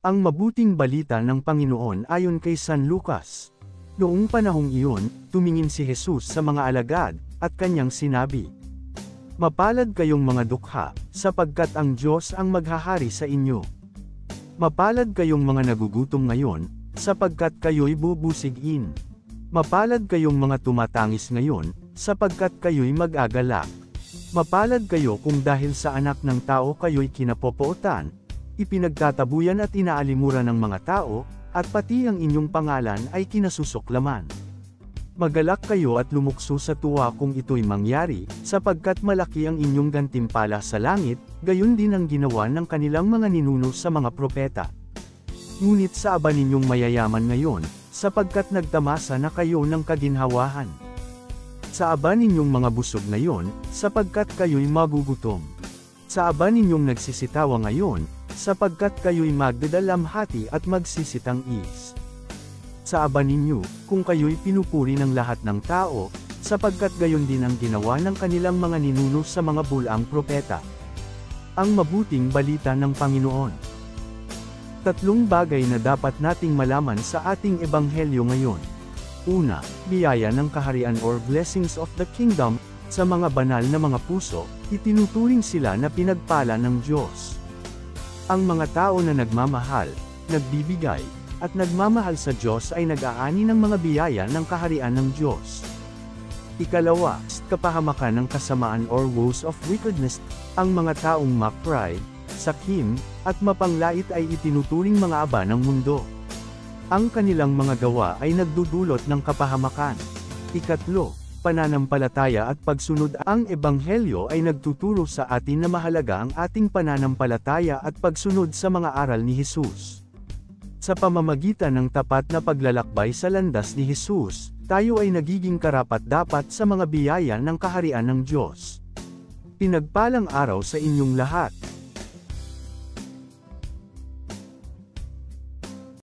Ang mabuting balita ng Panginoon ayon kay San Lucas. Noong panahong iyon, tumingin si Jesus sa mga alagad, at kanyang sinabi, "Mapalad kayong mga dukha, sapagkat ang Diyos ang maghahari sa inyo. Mapalad kayong mga nagugutom ngayon, sapagkat kayo'y bubusigin. Mapalad kayong mga tumatangis ngayon, sapagkat kayo'y mag-agalak. Mapalad kayo kung dahil sa anak ng tao kayo'y kinapopootan, ipinagtatabuyan at inaalimuran ng mga tao, at pati ang inyong pangalan ay kinasusuklaman. Magalak kayo at lumukso sa tuwa kung ito'y mangyari, sapagkat malaki ang inyong gantimpala sa langit, gayon din ang ginawa ng kanilang mga ninuno sa mga propeta. Ngunit sa aba ninyong mayayaman ngayon, sapagkat nagtamasa na kayo ng kaginhawahan. Sa aba ninyong mga busog ngayon, sapagkat kayo'y magugutom. Sa aba ninyong nagsisitawa ngayon, sapagkat kayo'y magdadalamhati at magsisitang is. Sa aba ninyo, kung kayo'y pinupuri ng lahat ng tao, sapagkat gayon din ang ginawa ng kanilang mga ninuno sa mga bulaang propeta. Ang mabuting balita ng Panginoon. Tatlong bagay na dapat nating malaman sa ating ebanghelyo ngayon. Una, biyaya ng kaharian or blessings of the kingdom. Sa mga banal na mga puso, itinuturing sila na pinagpala ng Diyos. Ang mga tao na nagmamahal, nagbibigay, at nagmamahal sa Diyos ay nag-aani ng mga biyaya ng kaharian ng Diyos. Ikalawa, kapahamakan ng kasamaan or woes of wickedness. Ang mga taong ma-pride, sakim, at mapanglait ay itinuturing mga aba ng mundo. Ang kanilang mga gawa ay nagdudulot ng kapahamakan. Ikatlo, pananampalataya at pagsunod. Ang ebanghelyo ay nagtuturo sa atin na mahalaga ang ating pananampalataya at pagsunod sa mga aral ni Jesus. Sa pamamagitan ng tapat na paglalakbay sa landas ni Jesus, tayo ay nagiging karapat-dapat sa mga biyaya ng kaharian ng Diyos. Pinagpalang araw sa inyong lahat.